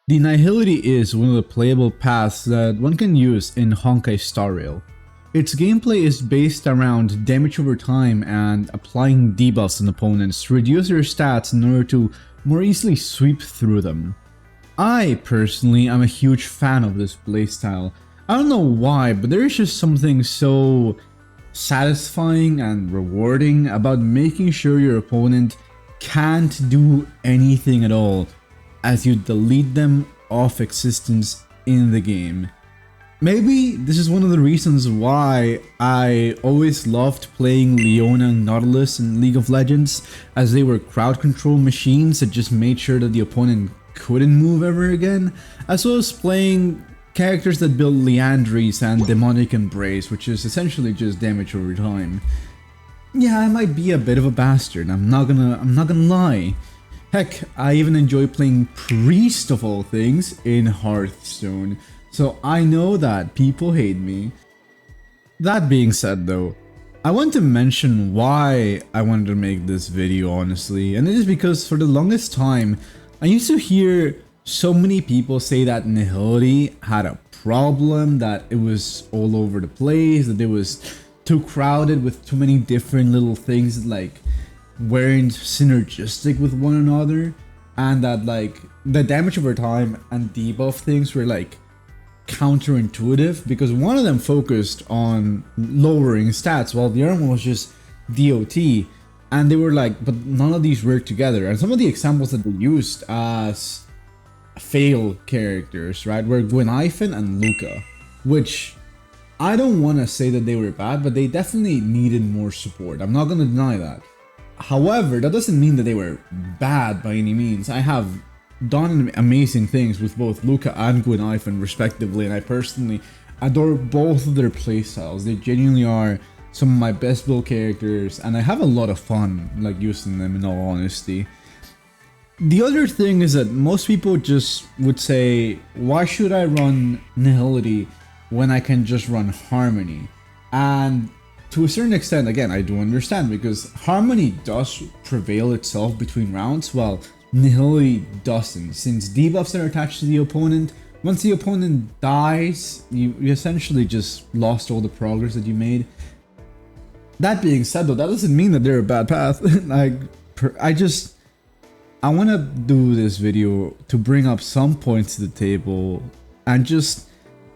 The Nihility is one of the playable paths that one can use in Honkai Star Rail. Its gameplay is based around damage over time and applying debuffs on opponents to reduce their stats in order to more easily sweep through them. I personally am a huge fan of this playstyle. I don't know why, but there is just something so satisfying and rewarding about making sure your opponent can't do anything at all as you delete them off existence in the game. Maybe this is one of the reasons why I always loved playing Leona and Nautilus in League of Legends, as they were crowd control machines that just made sure that the opponent couldn't move ever again, as well as playing characters that build Leandries and Demonic Embrace, which is essentially just damage over time. Yeah, I might be a bit of a bastard, I'm not gonna lie. Heck, I even enjoy playing Priest of all things in Hearthstone, so I know that people hate me. That being said though, I want to mention why I wanted to make this video honestly, and it is because for the longest time, I used to hear so many people say that Nihility had a problem, that it was all over the place, that it was too crowded with too many different little things that like weren't synergistic with one another, and that like the damage over time and debuff things were like counterintuitive because one of them focused on lowering stats while the other one was just DOT, and they were like, but none of these work together. And some of the examples that they used as fail characters, right, were Gwenaifen and Luca, which I don't want to say that they were bad, but they definitely needed more support. I'm not going to deny that. However, that doesn't mean that they were bad by any means. I have done amazing things with both Luca and Gwenaifen respectively, and I personally adore both of their playstyles. They genuinely are some of my best build characters, and I have a lot of fun like using them in all honesty. The other thing is that most people just would say, why should I run Nihility when I can just run Harmony? And to a certain extent, again, I do understand, because Harmony does prevail itself between rounds, while Nihility doesn't, since debuffs are attached to the opponent. Once the opponent dies, you essentially just lost all the progress that you made. That being said though, that doesn't mean that they're a bad path. Like, I want to do this video to bring up some points to the table and just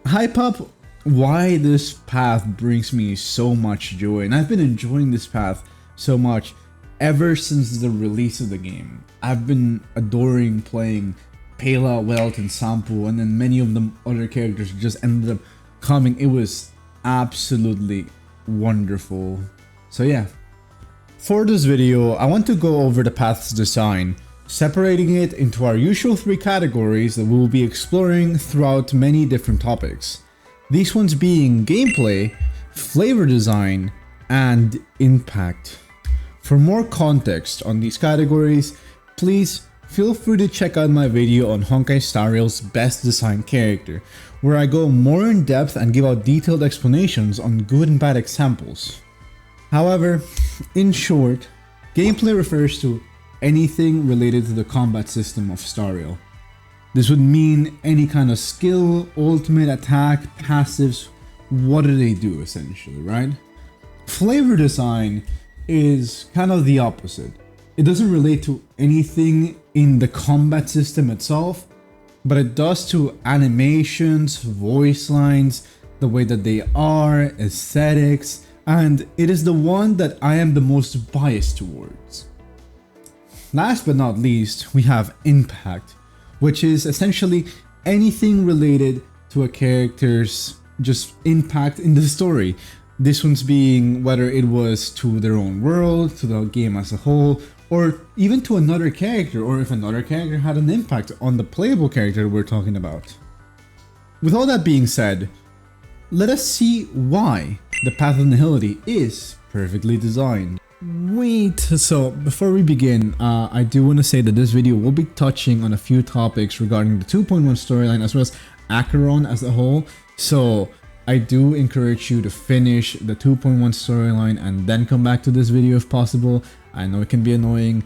hype up why this path brings me so much joy. And I've been enjoying this path so much ever since the release of the game. I've been adoring playing Pela, Welt, and Sampo, and then many of the other characters just ended up coming. It was absolutely wonderful. So yeah, for this video, I want to go over the path's design, separating it into our usual 3 categories that we will be exploring throughout many different topics. These ones being gameplay, flavor design, and impact. For more context on these categories, please feel free to check out my video on Honkai Star Rail's best designed character, where I go more in depth and give out detailed explanations on good and bad examples. However, in short, gameplay refers to anything related to the combat system of Star Rail. This would mean any kind of skill, ultimate, attack, passives. What do they do essentially, right? Flavor design is kind of the opposite. It doesn't relate to anything in the combat system itself, but it does to animations, voice lines, the way that they are, aesthetics, and it is the one that I am the most biased towards. Last but not least, we have impact, which is essentially anything related to a character's just impact in the story. This one's being whether it was to their own world, to the game as a whole, or even to another character, or if another character had an impact on the playable character we're talking about. With all that being said, let us see why the path of Nihility is perfectly designed. Wait, so before we begin, I do want to say that this video will be touching on a few topics regarding the 2.1 storyline as well as Acheron as a whole, so I do encourage you to finish the 2.1 storyline and then come back to this video if possible, I know it can be annoying.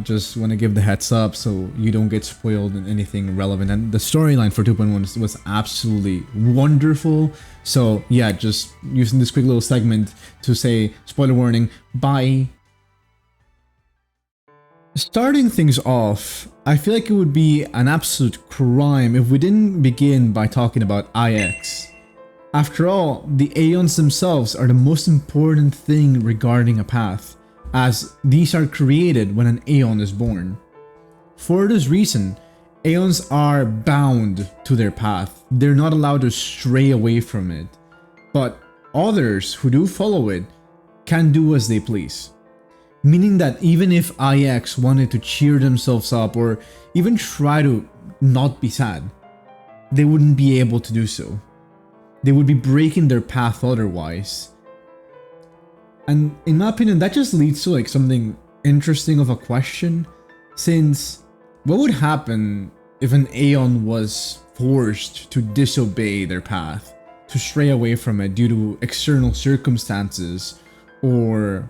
Just want to give the heads up so you don't get spoiled in anything relevant. And the storyline for 2.1 was absolutely wonderful. So yeah, just using this quick little segment to say spoiler warning, bye. Starting things off, I feel like it would be an absolute crime if we didn't begin by talking about IX. After all, the Aeons themselves are the most important thing regarding a path, as these are created when an Aeon is born. For this reason, Aeons are bound to their path. They're not allowed to stray away from it, but others who do follow it can do as they please. Meaning that even if IX wanted to cheer themselves up or even try to not be sad, they wouldn't be able to do so. They would be breaking their path otherwise. And in my opinion, that just leads to like something interesting of a question, since what would happen if an Aeon was forced to disobey their path, to stray away from it due to external circumstances, or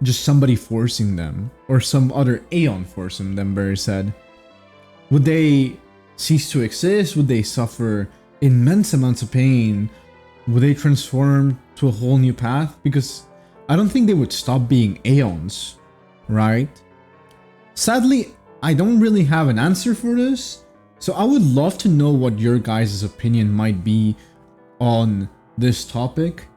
just somebody forcing them, or some other Aeon forcing them, better said? Would they cease to exist? Would they suffer immense amounts of pain? Would they transform to a whole new path? Because I don't think they would stop being Aeons, right? Sadly, I don't really have an answer for this, so I would love to know what your guys' opinion might be on this topic.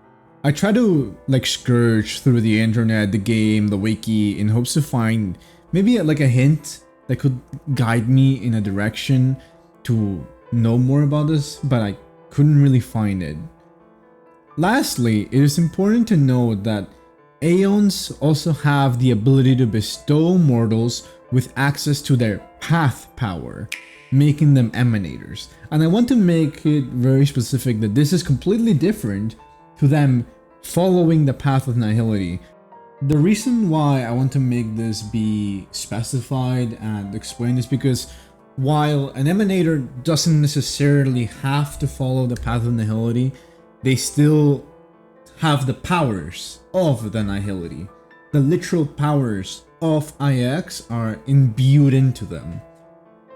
I try to like scourge through the internet, the game, the wiki, in hopes to find maybe like a hint that could guide me in a direction to know more about this, but I couldn't really find it. Lastly, it is important to note that Aeons also have the ability to bestow mortals with access to their path power, making them emanators. And I want to make it very specific that this is completely different to them following the path of Nihility. The reason why I want to make this be specified and explained is because while an emanator doesn't necessarily have to follow the path of Nihility, they still have the powers of the Nihility. The literal powers of IX are imbued into them.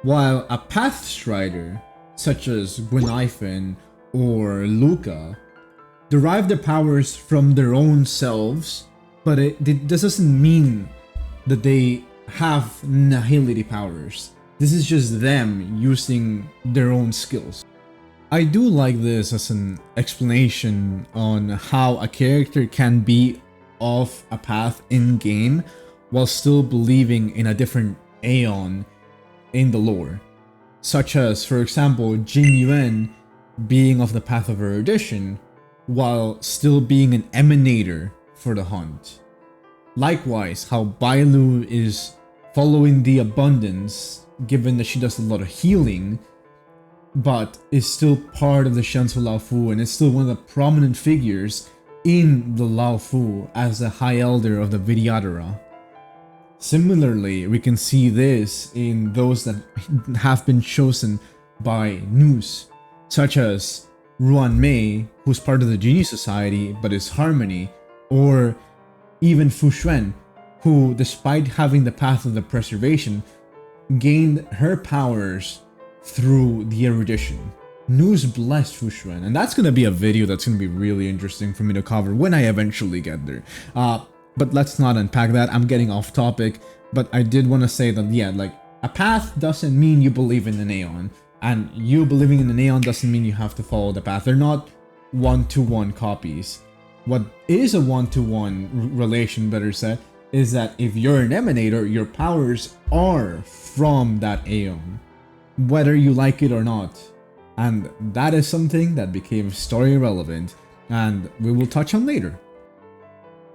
While a path strider, such as Gwenaifen or Luca, derive their powers from their own selves, but this doesn't mean that they have Nihility powers. This is just them using their own skills. I do like this as an explanation on how a character can be of a path in-game while still believing in a different Aeon in the lore. Such as, for example, Jin Yuan being of the path of erudition, while still being an emanator for the hunt. Likewise, how Bailu is following the abundance, given that she does a lot of healing, but is still part of the Shansu Laofu and is still one of the prominent figures in the Laofu as a High Elder of the Vidyadhara. Similarly, we can see this in those that have been chosen by Nous, such as Ruan Mei, who's part of the Genie Society but is Harmony, or even Fu Xuan, who, despite having the path of the preservation, gained her powers through the erudition. Nous blessed Fu Xuan, and that's gonna be a video that's gonna be really interesting for me to cover when I eventually get there. But let's not unpack that. I'm getting off topic, but I did want to say that, yeah, like, a path doesn't mean you believe in an Aeon, and you believing in an Aeon doesn't mean you have to follow the path. They're not one-to-one copies. What is a one-to-one relation, better said, is that if you're an emanator, your powers are from that Aeon, whether you like it or not. And that is something that became story relevant, and we will touch on later.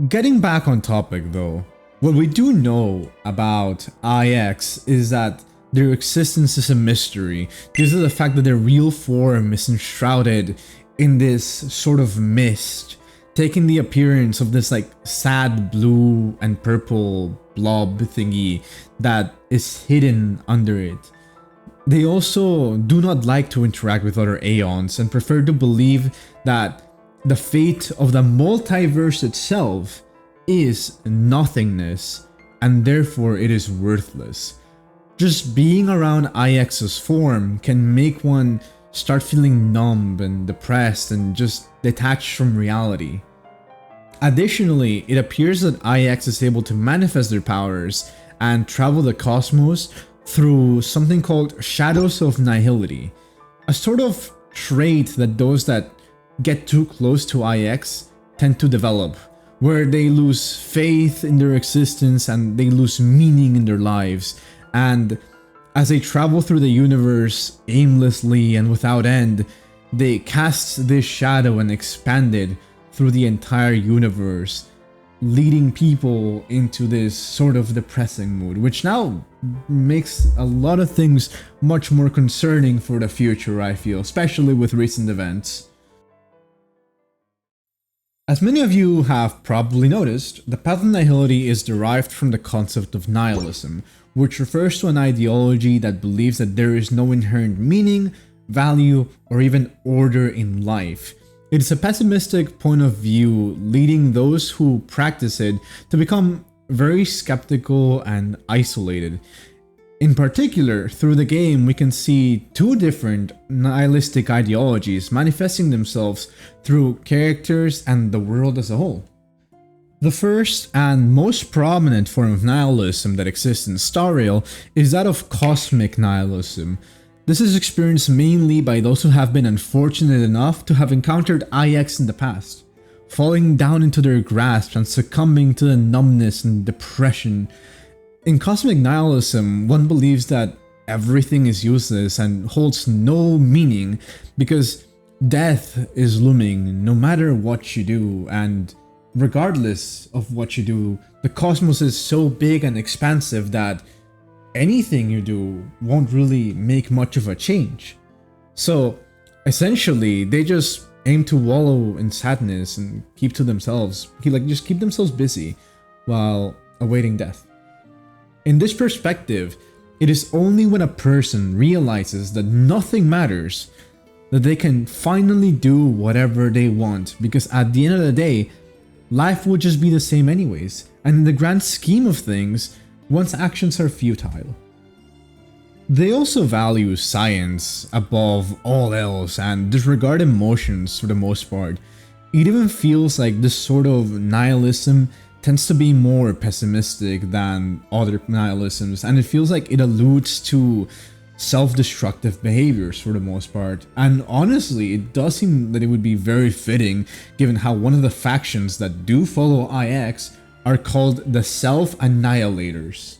Getting back on topic though, what we do know about IX is that their existence is a mystery due to the fact that their real form is enshrouded in this sort of mist, taking the appearance of this like sad blue and purple blob thingy that is hidden under it. They also do not like to interact with other Aeons and prefer to believe that the fate of the multiverse itself is nothingness, and therefore it is worthless. Just being around IX's form can make one start feeling numb and depressed and just detached from reality. Additionally, it appears that IX is able to manifest their powers and travel the cosmos through something called shadows of nihility, a sort of trait that those that get too close to IX tend to develop, where they lose faith in their existence and they lose meaning in their lives. And as they travel through the universe aimlessly and without end, they cast this shadow and expand it through the entire universe, leading people into this sort of depressing mood, which now makes a lot of things much more concerning for the future, I feel, especially with recent events. As many of you have probably noticed, the path of nihility is derived from the concept of nihilism, which refers to an ideology that believes that there is no inherent meaning, value, or even order in life. It is a pessimistic point of view, leading those who practice it to become very skeptical and isolated. In particular, through the game, we can see two different nihilistic ideologies manifesting themselves through characters and the world as a whole. The first and most prominent form of nihilism that exists in Star Rail is that of cosmic nihilism. This is experienced mainly by those who have been unfortunate enough to have encountered IX in the past, falling down into their grasp and succumbing to the numbness and depression. In cosmic nihilism, one believes that everything is useless and holds no meaning because death is looming no matter what you do, and regardless of what you do, the cosmos is so big and expansive that anything you do won't really make much of a change. So essentially, they just aim to wallow in sadness and keep to themselves, just keep themselves busy while awaiting death. In this perspective, it is only when a person realizes that nothing matters that they can finally do whatever they want, because at the end of the day, life will just be the same anyways, and in the grand scheme of things, one's actions are futile. They also value science above all else and disregard emotions for the most part. It even feels like this sort of nihilism tends to be more pessimistic than other nihilisms, and it feels like it alludes to self-destructive behaviors for the most part. And honestly, it does seem that it would be very fitting given how one of the factions that do follow IX are called the Self-Annihilators.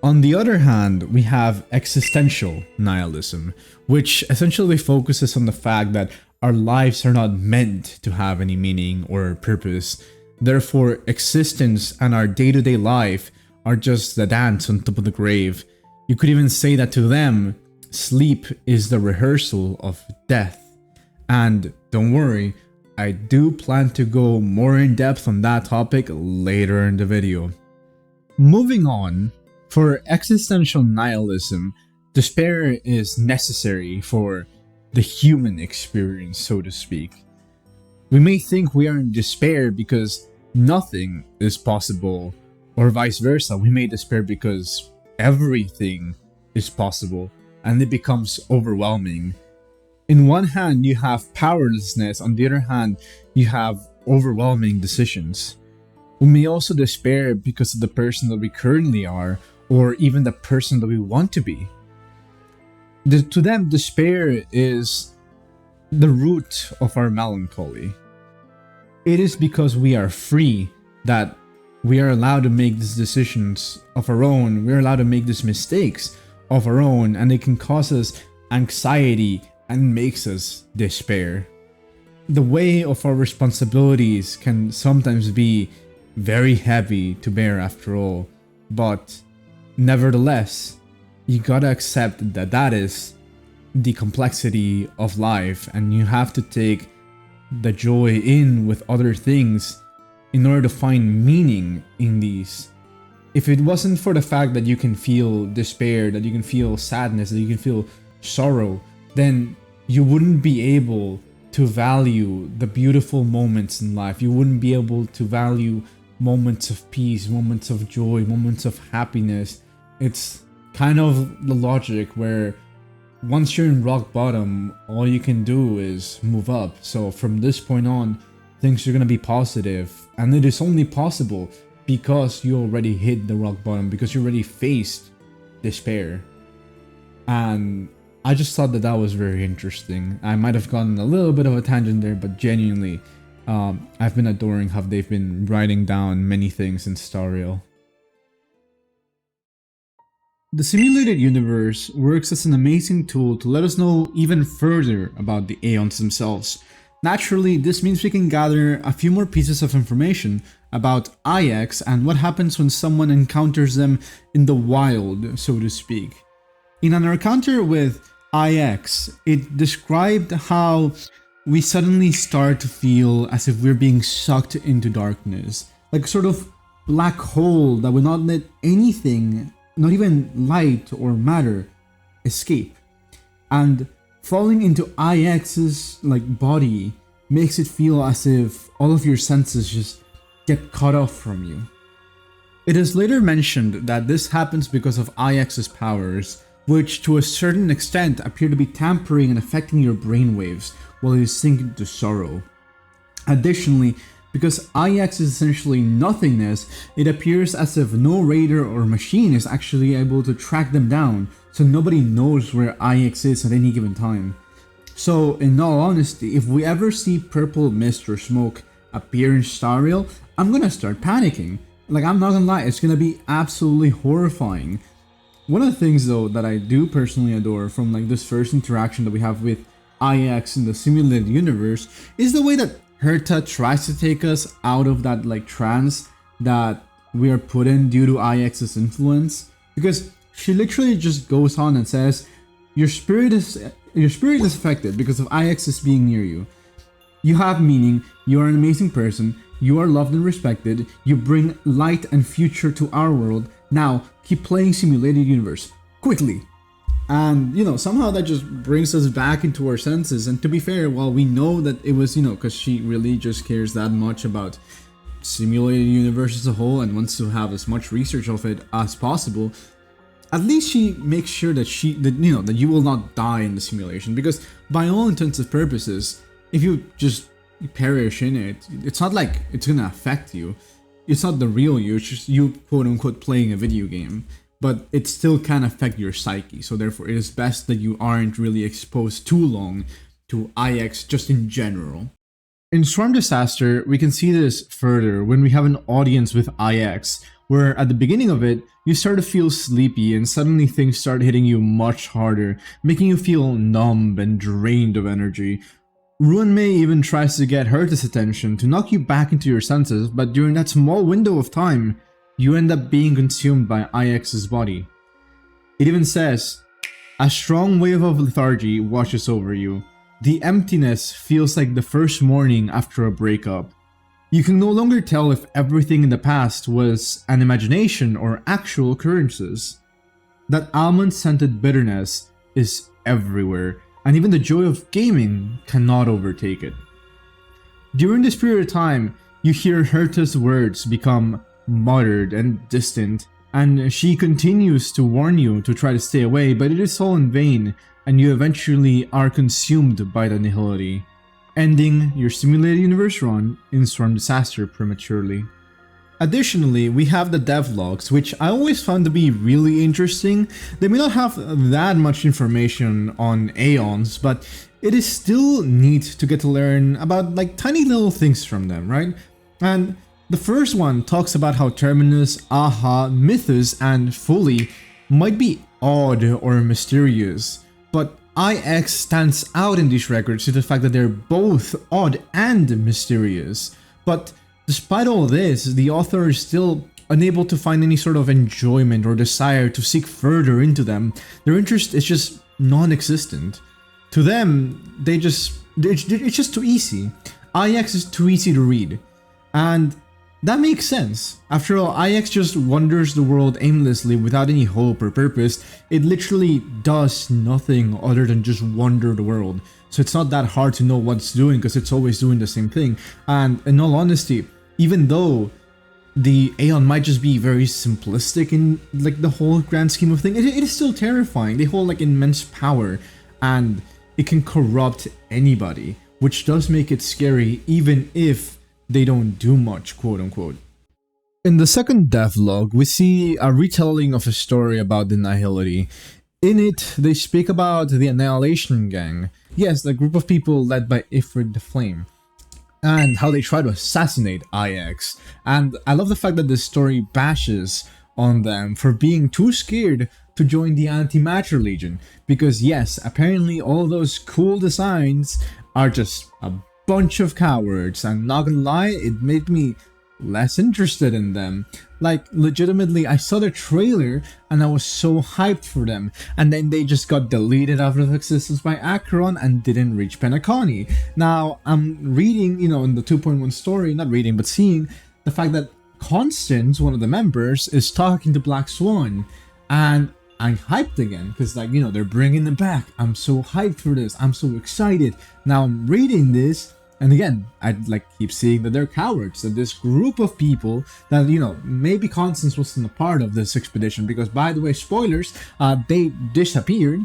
On the other hand, we have existential nihilism, which essentially focuses on the fact that our lives are not meant to have any meaning or purpose. Therefore, existence and our day-to-day life are just the dance on top of the grave. You could even say that to them, sleep is the rehearsal of death. And don't worry, I do plan to go more in depth on that topic later in the video. Moving on, for existential nihilism, despair is necessary for the human experience, so to speak. We may think we are in despair because nothing is possible, or vice versa. We may despair because everything is possible, and it becomes overwhelming. In one hand, you have powerlessness. On the other hand, you have overwhelming decisions. We may also despair because of the person that we currently are, or even the person that we want to be. To them, despair is the root of our melancholy. It is because we are free that we are allowed to make these decisions of our own. We're allowed to make these mistakes of our own, and it can cause us anxiety and makes us despair. The weight of our responsibilities can sometimes be very heavy to bear after all, but nevertheless, you gotta accept that that is the complexity of life, and you have to take the joy in with other things in order to find meaning in these. If it wasn't for the fact that you can feel despair, that you can feel sadness, that you can feel sorrow, then you wouldn't be able to value the beautiful moments in life. You wouldn't be able to value moments of peace, moments of joy, moments of happiness. It's kind of the logic where once you're in rock bottom, all you can do is move up. So from this point on, things are going to be positive, and it is only possible because you already hit the rock bottom, because you already faced despair. And I just thought that that was very interesting. I might have gotten a little bit of a tangent there, but genuinely, I've been adoring how they've been writing down many things in Star Rail. The simulated universe works as an amazing tool to let us know even further about the Aeons themselves. Naturally, this means we can gather a few more pieces of information about IX and what happens when someone encounters them in the wild, so to speak. In an encounter with IX, it described how we suddenly start to feel as if we're being sucked into darkness, like a sort of black hole that will not let anything, not even light or matter, escape. And falling into IX's body makes it feel as if all of your senses just get cut off from you. It is later mentioned that this happens because of IX's powers, which to a certain extent appear to be tampering and affecting your brainwaves while it is sinking to sorrow. Additionally, because IX is essentially nothingness, it appears as if no radar or machine is actually able to track them down, so nobody knows where IX is at any given time. So, in all honesty, if we ever see purple mist or smoke appear in Star Rail, I'm gonna start panicking. I'm not gonna lie, it's gonna be absolutely horrifying. One of the things though that I do personally adore from this first interaction that we have with IX in the simulated universe is the way that Herta tries to take us out of that trance that we are put in due to IX's influence, because she literally just goes on and says your spirit is affected because of IX's being near you. You have meaning, you are an amazing person, you are loved and respected, you bring light and future to our world. Now keep playing simulated universe quickly. And somehow that just brings us back into our senses. And to be fair, while we know that it was because she really just cares that much about simulated universe as a whole and wants to have as much research of it as possible, at least she makes sure that that you will not die in the simulation, because by all intents and purposes, if you just perish in it, it's not like it's gonna affect you. It's not the real you, it's just you quote unquote playing a video game. But it still can affect your psyche, so therefore it is best that you aren't really exposed too long to IX just in general. In Storm Disaster, we can see this further when we have an audience with IX, where at the beginning of it, you start to feel sleepy and suddenly things start hitting you much harder, making you feel numb and drained of energy. Ruin May even tries to get Herta's attention to knock you back into your senses, but during that small window of time, you end up being consumed by IX's body. It even says, a strong wave of lethargy washes over you. The emptiness feels like the first morning after a breakup. You can no longer tell if everything in the past was an imagination or actual occurrences. That almond-scented bitterness is everywhere, and even the joy of gaming cannot overtake it. During this period of time, you hear Herta's words become muttered and distant, and she continues to warn you to try to stay away, but it is all in vain, and you eventually are consumed by the Nihility, ending your simulated universe run in Storm Disaster prematurely. Additionally, we have the devlogs, which I always found to be really interesting. They may not have that much information on Aeons, but it is still neat to get to learn about tiny little things from them, right? And the first one talks about how Terminus, Aha, Mythos, and Fully might be odd or mysterious, but IX stands out in these records to the fact that they're both odd and mysterious. But despite all this, the author is still unable to find any sort of enjoyment or desire to seek further into them. Their interest is just non-existent. To them, it's just too easy. IX is too easy to read. And that makes sense. After all, IX just wanders the world aimlessly without any hope or purpose. It literally does nothing other than just wander the world. So it's not that hard to know what it's doing because it's always doing the same thing. And in all honesty, even though the Aeon might just be very simplistic in like the whole grand scheme of things. It is still terrifying. They hold like immense power, and it can corrupt anybody, which does make it scary even if they don't do much, quote unquote. In the second devlog, we see a retelling of a story about the Nihility. In it, they speak about the Annihilation Gang. Yes, the group of people led by Ifrit the Flame, and how they try to assassinate IX. And I love the fact that this story bashes on them for being too scared to join the Anti-Matter Legion. Because yes, apparently all those cool designs are just a bunch of cowards. I'm not gonna lie, it made me less interested in them. Like, legitimately, I saw the trailer and I was so hyped for them, and then they just got deleted out of existence by Acheron and didn't reach Penacony. Now, I'm reading, you know, in the 2.1 story, not reading, but seeing the fact that Constance, one of the members, is talking to Black Swan, and I'm hyped again, because, like, you know, they're bringing them back. I'm so hyped for this. I'm so excited. Now I'm reading this, and again, I'd like keep seeing that they're cowards, that this group of people that, you know, maybe Constance wasn't a part of this expedition, because, by the way, spoilers, they disappeared.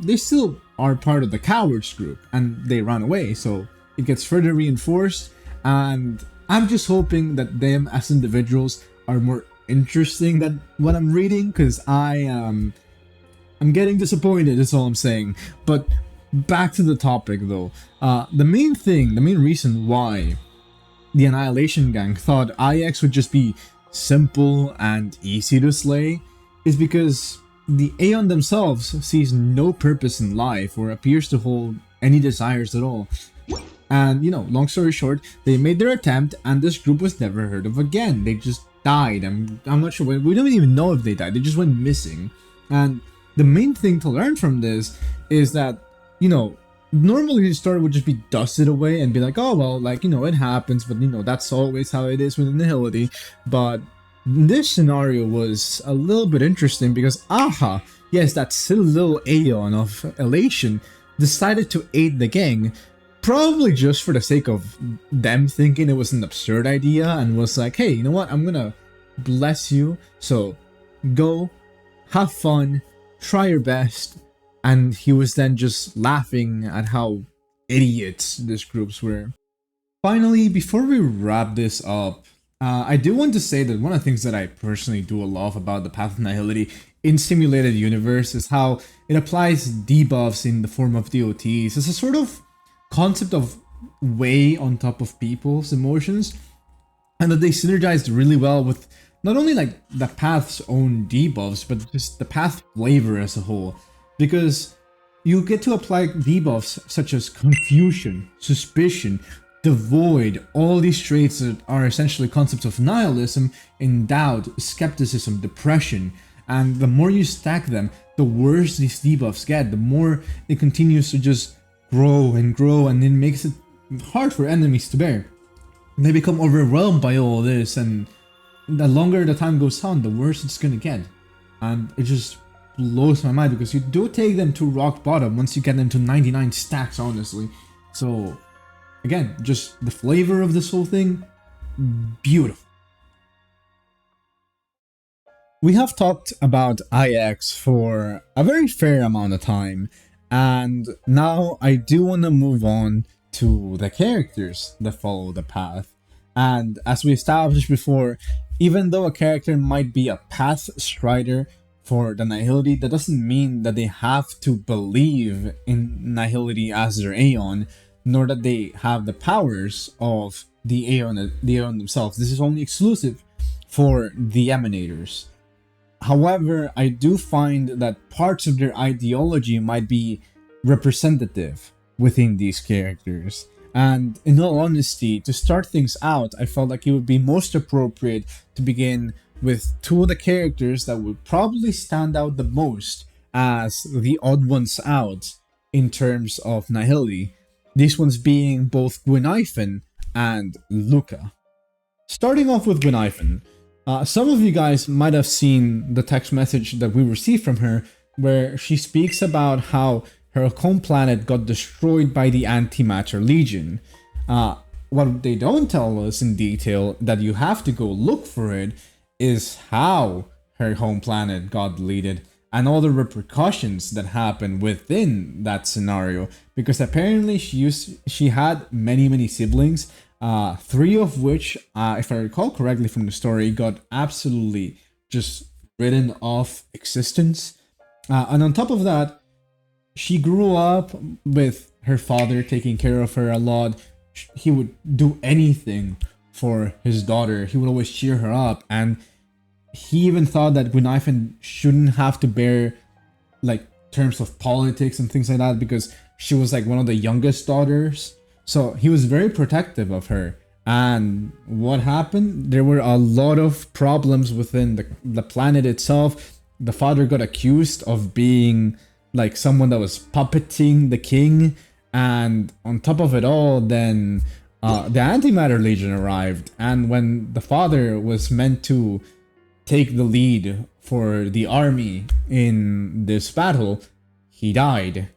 They still are part of the cowards group, and they ran away, so it gets further reinforced, and I'm just hoping that them as individuals are more interesting than what I'm reading, because I'm getting disappointed, that's all I'm saying. But back to the topic though, the main reason why the Annihilation Gang thought IX would just be simple and easy to slay is because the Aeon themselves sees no purpose in life or appears to hold any desires at all. And, you know, long story short, they made their attempt and this group was never heard of again. They just died. I'm not sure, we don't even know if they died, they just went missing. And the main thing to learn from this is that, you know, normally the story would just be dusted away and be like, oh well, like, you know, it happens, but, you know, that's always how it is with Nihility. But this scenario was a little bit interesting because, yes, that silly little Aeon of Elation decided to aid the gang, probably just for the sake of them thinking it was an absurd idea, and was like, hey, you know what, I'm gonna bless you, so go, have fun, try your best. And he was then just laughing at how idiots these groups were. Finally, before we wrap this up, I do want to say that one of the things that I personally do love about the Path of Nihility in Simulated Universe is how it applies debuffs in the form of DOTs. It's a sort of concept of weigh on top of people's emotions, and that they synergized really well with not only like the Path's own debuffs, but just the Path flavor as a whole. Because you get to apply debuffs such as confusion, suspicion, devoid, all these traits that are essentially concepts of nihilism, in doubt, skepticism, depression. And the more you stack them, the worse these debuffs get, the more it continues to just grow, and it makes it hard for enemies to bear. They become overwhelmed by all this, and the longer the time goes on, the worse it's gonna get. And it just blows my mind, because you do take them to rock bottom once you get them to 99 stacks, honestly. So again, just the flavor of this whole thing, beautiful. We have talked about IX for a very fair amount of time, and now I do want to move on to the characters that follow the path. And as we established before, even though a character might be a path strider for the Nihility, that doesn't mean that they have to believe in Nihility as their Aeon, nor that they have the powers of the Aeon themselves. This is only exclusive for the Emanators. However, I do find that parts of their ideology might be representative within these characters. And in all honesty, to start things out, I felt like it would be most appropriate to begin with two of the characters that would probably stand out the most as the odd ones out in terms of Nihility. These ones being both Gwynaifin and Luca. Starting off with Gwynaifin, some of you guys might have seen the text message that we received from her, where she speaks about how her home planet got destroyed by the Antimatter Legion. what they don't tell us in detail, that you have to go look for it, is how her home planet got deleted and all the repercussions that happen within that scenario. Because apparently she had many siblings, three of which, if I recall correctly from the story, got absolutely just written off existence. And on top of that, she grew up with her father taking care of her a lot. He would do anything for his daughter. He would always cheer her up, and he even thought that Guinaifen shouldn't have to bear like terms of politics and things like that because she was like one of the youngest daughters. So he was very protective of her. And what happened? There were a lot of problems within the planet itself. The father got accused of being like someone that was puppeting the king. And on top of it all, then the Antimatter Legion arrived. And when the father was meant to take the lead for the army in this battle, he died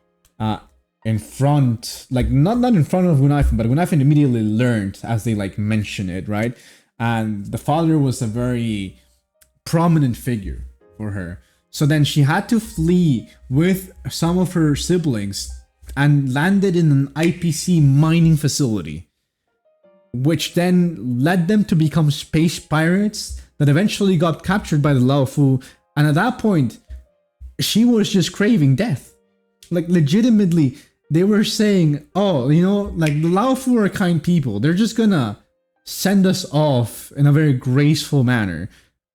in front, like not in front of Guinaifen, but Guinaifen immediately learned as they like mention it, right? And the father was a very prominent figure for her. So then she had to flee with some of her siblings and landed in an IPC mining facility, which then led them to become space pirates that eventually got captured by the Laofu. And at that point, she was just craving death. Like legitimately, they were saying, oh, you know, like the Laofu are kind people. They're just gonna send us off in a very graceful manner.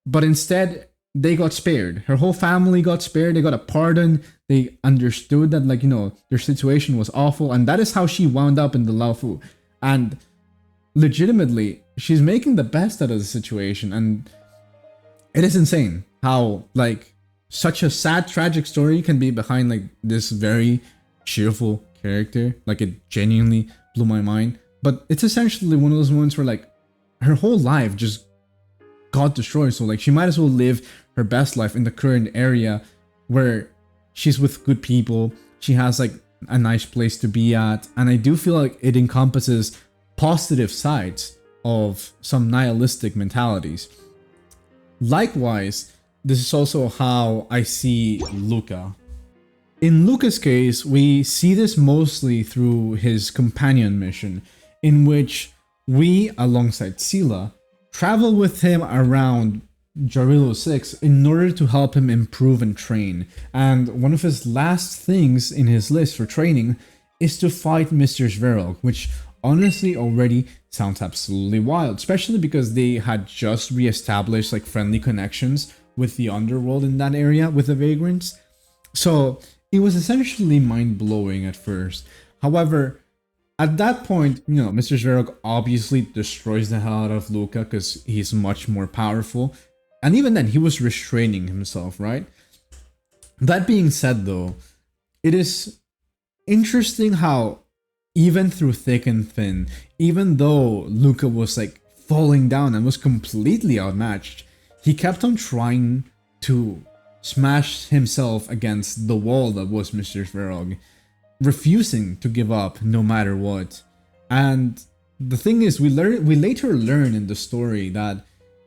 But instead, they got spared. Her whole family got spared. They got a pardon. They understood that, like, you know, their situation was awful. And that is how she wound up in the Laofu. And legitimately, she's making the best out of the situation. And it is insane how, like, such a sad, tragic story can be behind, like, this very cheerful character. Like, it genuinely blew my mind. But it's essentially one of those moments where, like, her whole life just got destroyed. So, like, she might as well live her best life in the current area where she's with good people. She has, like, a nice place to be at. And I do feel like it encompasses positive sides of some nihilistic mentalities. Likewise, this is also how I see Luca. In Luca's case, we see this mostly through his companion mission, in which we, alongside Sila, travel with him around Jarilo 6 in order to help him improve and train. And one of his last things in his list for training is to fight Mr. Zverog, which honestly already sounds absolutely wild, especially because they had just re-established like friendly connections with the underworld in that area with the Vagrants. So it was essentially mind-blowing at first. However, at that point, you know, Mr. Zverog obviously destroys the hell out of Luca because he's much more powerful. And even then, he was restraining himself, right? That being said, though, it is interesting how even through thick and thin, even though Luca was like falling down and was completely outmatched, he kept on trying to smash himself against the wall that was Mr. Zverog, refusing to give up no matter what. And the thing is, we later learn in the story that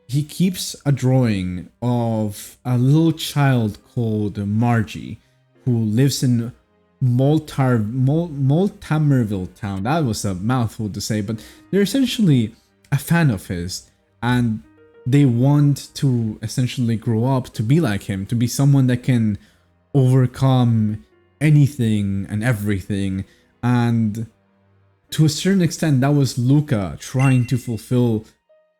he keeps a drawing of a little child called Margie, who lives in Moltamerville town. That was a mouthful to say, but they're essentially a fan of his, and they want to essentially grow up to be like him, to be someone that can overcome anything and everything. And to a certain extent, that was Luca trying to fulfill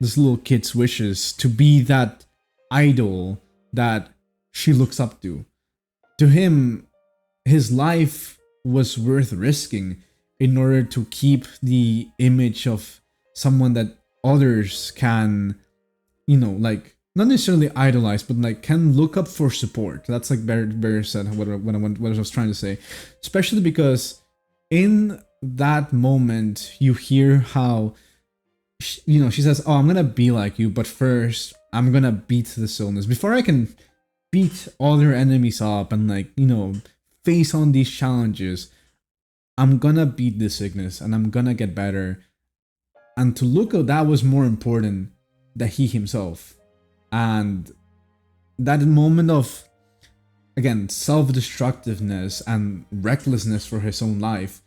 this little kid's wishes, to be that idol that she looks up to. To him, his life was worth risking in order to keep the image of someone that others can, you know, like, not necessarily idolize, but like can look up for support. That's like better said what I was trying to say. Especially because in that moment, you hear how, you know, she says, oh, I'm gonna be like you, but first I'm gonna beat this illness. Before I can beat other enemies up and, like, you know, face on these challenges, I'm gonna beat this sickness and I'm gonna get better. And to Luca, that was more important than he himself. And that moment of, again, self-destructiveness and recklessness for his own life,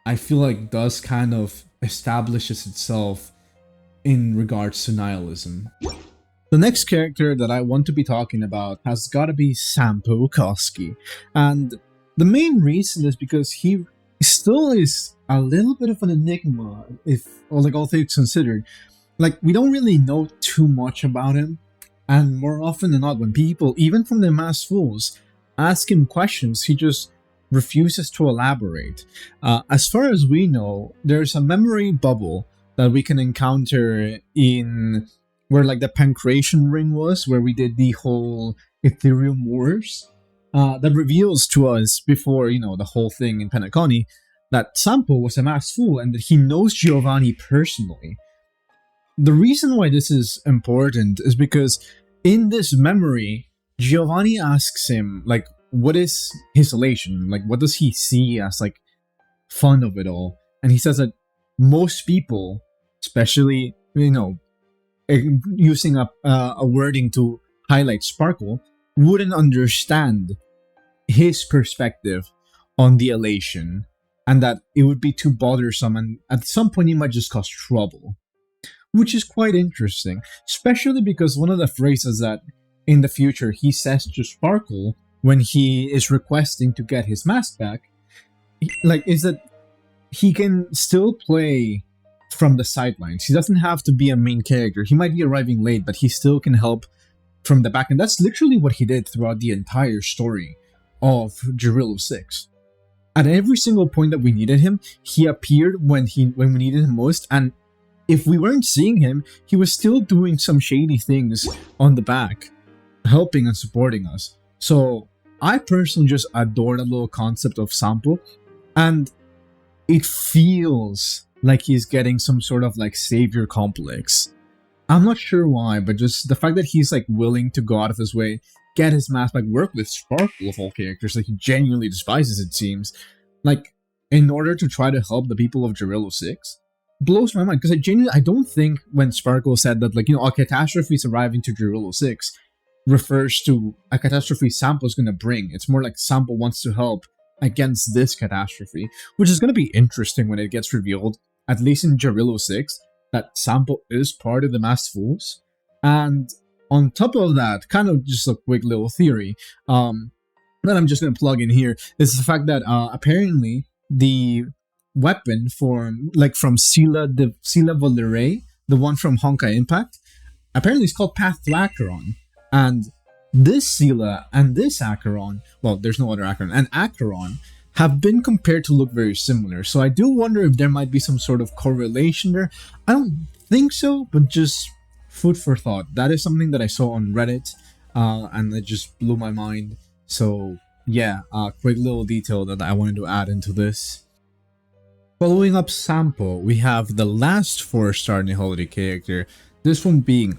I feel like does kind of establishes itself in regards to nihilism. The next character that I want to be talking about has got to be Sampo. And the main reason is because he still is a little bit of an enigma, if all things considered. Like, we don't really know too much about him, and more often than not, when people, even from the masked fools, ask him questions, he just refuses to elaborate. As far as we know, there's a memory bubble that we can encounter in where like the Pancration ring was, where we did the whole Ethereum Wars. That reveals to us before, the whole thing in Penacony, that Sampo was a masked fool and that he knows Giovanni personally. The reason why this is important is because in this memory, Giovanni asks him, like, what is his elation? Like, what does he see as, like, fun of it all? And he says that most people, especially, using a wording to highlight Sparkle, wouldn't understand his perspective on the elation, and that it would be too bothersome, and at some point it might just cause trouble. Which is quite interesting, especially because one of the phrases that in the future he says to Sparkle when he is requesting to get his mask back, is that he can still play from the sidelines. He doesn't have to be a main character. He might be arriving late, but he still can help from the back. And that's literally what he did throughout the entire story of Guerrilla 6. At every single point that we needed him, he appeared when we needed him most, and if we weren't seeing him, he was still doing some shady things on the back, helping and supporting us. So I personally just adore the little concept of Sampo, and it feels like he's getting some sort of like savior complex. I'm not sure why, but just the fact that he's like willing to go out of his way, get his mask back, work with Sparkle of all characters that he genuinely despises, it seems, like, in order to try to help the people of Guerrilla 6, blows my mind. Because I don't think when Sparkle said that, like, a catastrophe is arriving to Guerrilla 6 refers to a catastrophe Sampo's gonna bring. It's more like Sampo wants to help against this catastrophe, which is gonna be interesting when it gets revealed, at least in Guerrilla 6, that Sampo is part of the Masked Fools. And on top of that, kind of just a quick little theory that I'm just going to plug in here, is the fact that apparently the weapon from Sila Volere, the one from Honkai Impact, apparently it's called Path to Acheron. And this Sila and this Acheron, well, there's no other Acheron, and Acheron have been compared to look very similar. So I do wonder if there might be some sort of correlation there. I don't think so, but just food for thought. That is something that I saw on Reddit, and it just blew my mind. So yeah, quick little detail that I wanted to add into this. Following up Sampo, we have the last 4-star Nihility character, this one being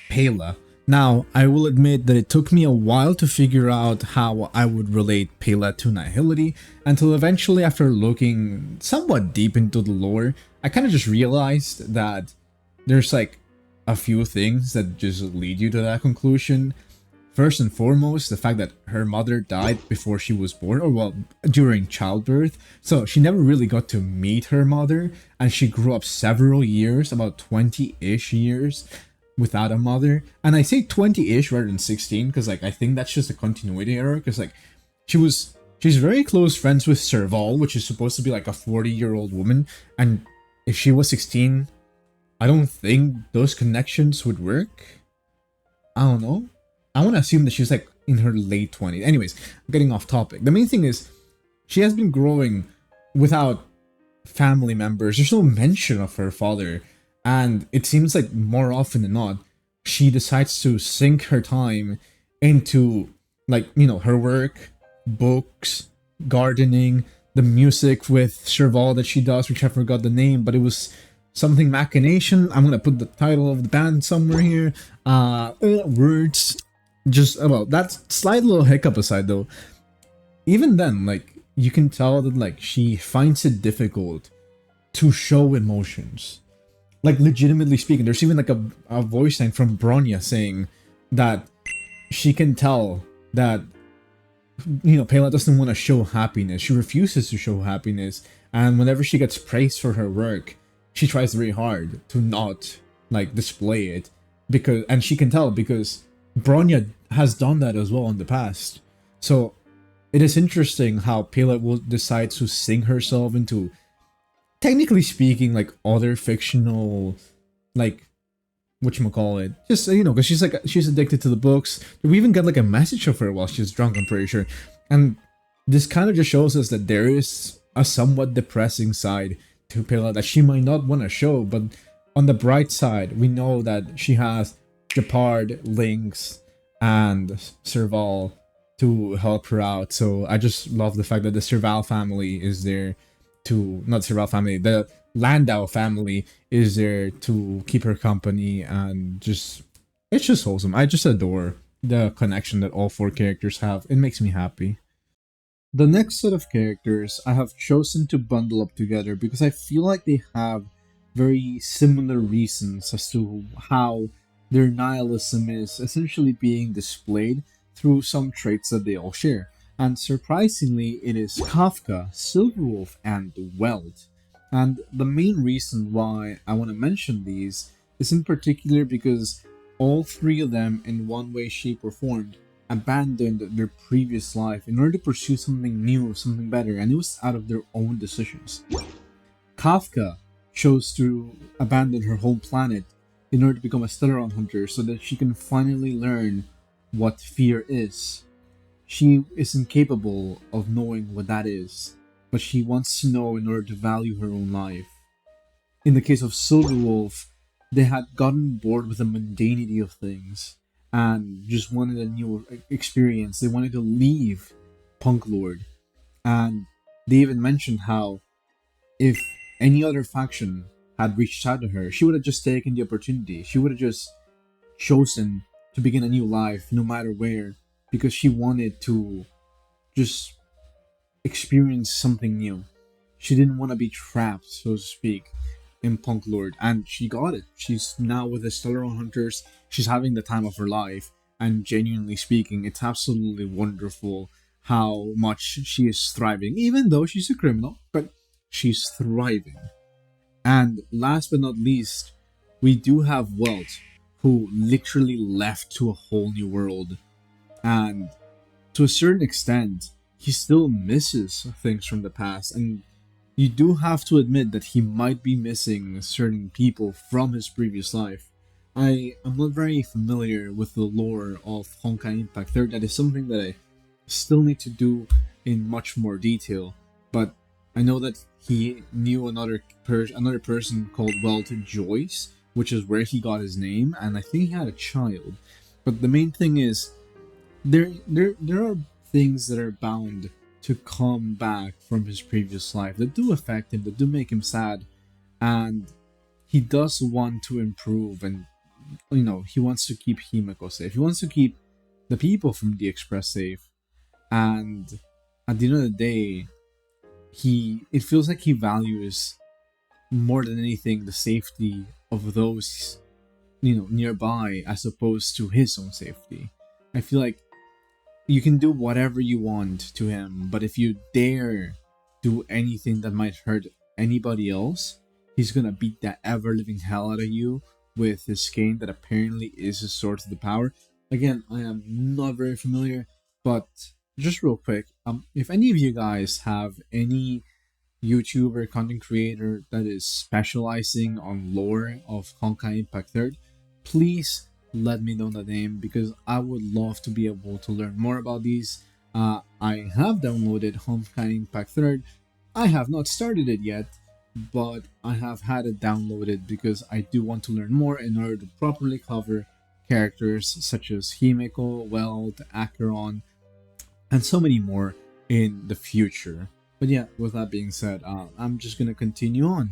Pela. Now, I will admit that it took me a while to figure out how I would relate Pela to Nihility, until eventually, after looking somewhat deep into the lore, I kind of just realized that there's like a few things that just lead you to that conclusion. First and foremost, the fact that her mother died before she was born, or well, during childbirth, so she never really got to meet her mother, and she grew up several years, about 20-ish years, without a mother. And I say 20-ish rather than 16 because like I think that's just a continuity error, because like she's very close friends with Serval, which is supposed to be like a 40-year-old woman, and if she was 16, I don't think those connections would work. I don't know. I want to assume that she's like in her late 20s. Anyways, I'm getting off topic. The main thing is she has been growing without family members. There's no mention of her father. And it seems like more often than not, she decides to sink her time into, like, her work, books, gardening, the music with Serval that she does, which I forgot the name, but it was something Machination. I'm going to put the title of the band somewhere here. Words. Just, well, that slight little hiccup aside though, even then, like, you can tell that, like, she finds it difficult to show emotions. Like, legitimately speaking, there's even like a voice line from Bronya saying that she can tell that, you know, Pela doesn't want to show happiness. She refuses to show happiness. And whenever she gets praised for her work, she tries very hard to not, like, display it. And she can tell because Bronya has done that as well in the past. So it is interesting how Pela will decide to sing herself into, technically speaking, like, other fictional, like, whatchamacallit, just, you know, because she's addicted to the books. We even get like a message of her while she's drunk, I'm pretty sure. And this kind of just shows us that there is a somewhat depressing side to Pela that she might not want to show, but on the bright side, we know that she has Japard, Lynx, and Serval to help her out. So I just love the fact that the Serval family is there to, not Serval family, the Landau family is there to keep her company, and just, it's just wholesome. I just adore the connection that all four characters have. It makes me happy. The next set of characters I have chosen to bundle up together because I feel like they have very similar reasons as to how their nihilism is essentially being displayed through some traits that they all share. And surprisingly, it is Kafka, Silverwolf, and Weld. And the main reason why I want to mention these is in particular because all three of them, in one way, shape, or form, abandoned their previous life in order to pursue something new, something better, and it was out of their own decisions. Kafka chose to abandon her home planet in order to become a Stellaron hunter so that she can finally learn what fear is. She is incapable of knowing what that is, but she wants to know in order to value her own life. In the case of Silverwolf, they had gotten bored with the mundanity of things and just wanted a new experience. They wanted to leave Punk Lord. And they even mentioned how if any other faction had reached out to her, she would have just taken the opportunity. She would have just chosen to begin a new life no matter where, because she wanted to just experience something new. She didn't want to be trapped, so to speak, in Punk Lord, and she got it. She's now with the Stellaron Hunters. She's having the time of her life, and genuinely speaking, it's absolutely wonderful how much she is thriving, even though she's a criminal, but she's thriving. And last but not least, we do have Welt, who literally left to a whole new world, and to a certain extent, he still misses things from the past, and you do have to admit that he might be missing certain people from his previous life. I am not very familiar with the lore of Honkai Impact 3. That is something that I still need to do in much more detail, but I know that he knew another person called Welt Joyce, which is where he got his name, and I think he had a child. But the main thing is, there are things that are bound to come back from his previous life that do affect him, that do make him sad, and he does want to improve, and you know, he wants to keep Himeko safe. He wants to keep the people from the Express safe, and at the end of the day, it feels like he values more than anything the safety of those, you know, nearby as opposed to his own safety. I feel like you can do whatever you want to him, but if you dare do anything that might hurt anybody else, he's gonna beat that ever-living hell out of you with his cane that apparently is his sword to the power. Again, I am not very familiar, but just real quick, if any of you guys have any YouTuber, content creator that is specializing on lore of Honkai Impact 3, please let me know the name, because I would love to be able to learn more about these. I have downloaded Honkai Impact 3. I have not started it yet, but I have had it downloaded because I do want to learn more in order to properly cover characters such as Himeko, Weld, Acheron, and so many more in the future. But yeah, with that being said, I'm just gonna continue on.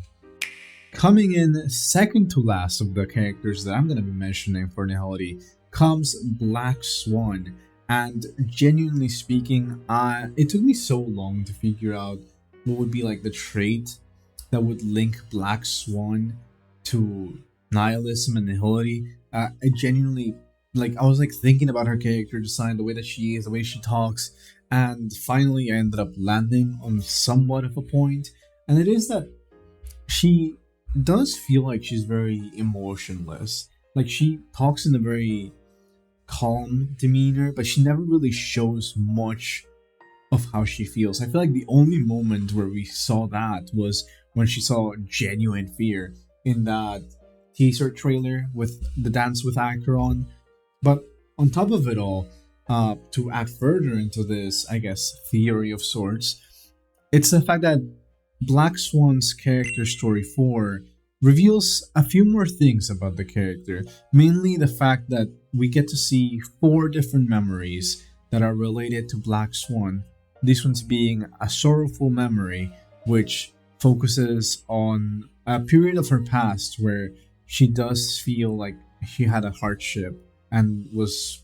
Coming in second to last of the characters that I'm going to be mentioning for Nihility comes Black Swan. And genuinely speaking, it took me so long to figure out what would be like the trait that would link Black Swan to nihilism and nihility. I genuinely, like, I was like thinking about her character design, the way that she is, the way she talks, and finally I ended up landing on somewhat of a point. And it is that she does feel like she's very emotionless. Like, she talks in a very calm demeanor, but she never really shows much of how she feels. I feel like the only moment where we saw that was when she saw genuine fear in that teaser trailer with the dance with Acheron. But on top of it all, to add further into this, I guess, theory of sorts, it's the fact that Black Swan's character story 4 reveals a few more things about the character, mainly the fact that we get to see 4 different memories that are related to Black Swan. These ones being a sorrowful memory, which focuses on a period of her past where she does feel like she had a hardship and was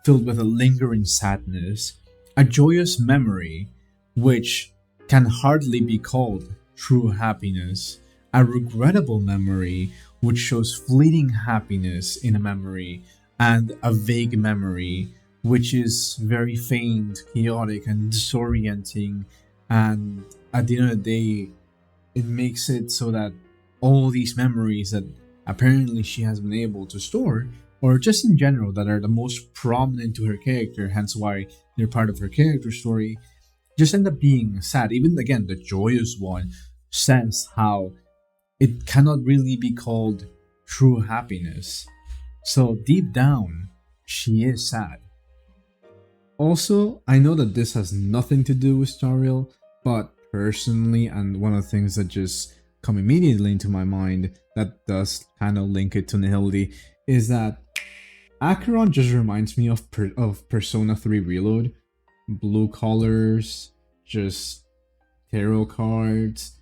filled with a lingering sadness. A joyous memory, which can hardly be called true happiness. A regrettable memory, which shows fleeting happiness in a memory, and a vague memory, which is very faint, chaotic, and disorienting. And at the end of the day, it makes it so that all these memories that apparently she has been able to store, or just in general that are the most prominent to her character, hence why they're part of her character story, just end up being sad. Even again, the joyous one says how it cannot really be called true happiness. So deep down, she is sad. Also, I know that this has nothing to do with Stariel, but personally, and one of the things that just come immediately into my mind that does kind of link it to Nihility is that Acheron just reminds me of Persona 3 Reload. Blue collars, just tarot cards,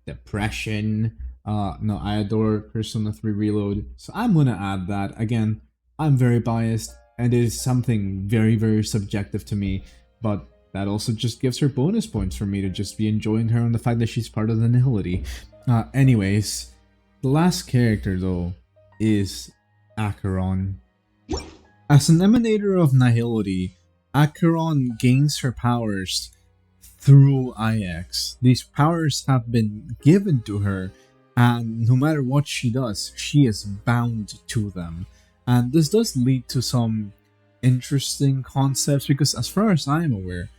depression. No, I adore Persona 3 Reload, so I'm gonna add that. Again, I'm very biased, and it is something very, very subjective to me, but that also just gives her bonus points for me to just be enjoying her on the fact that she's part of the Nihility. Anyways, the last character though is Acheron. As an emanator of Nihility, Acheron gains her powers through IX. These powers have been given to her, and no matter what she does, she is bound to them. And this does lead to some interesting concepts, because as far as I am aware,